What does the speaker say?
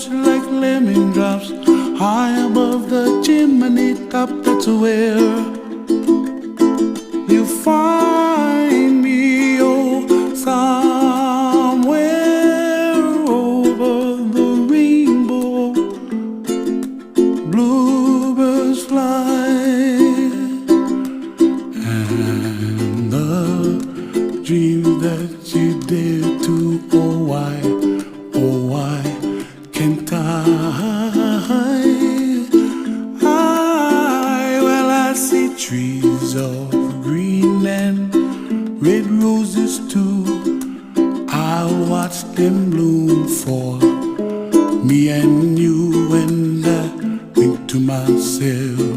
drops like lemon drops high above the chimney top. That's where you find me, oh, somewhere over the rainbow. Bluebirds fly, and the dreams that you dare to, oh why can't I? Well, I see trees of green and red roses too. I'll watch them bloom for me and you, and I think to myself,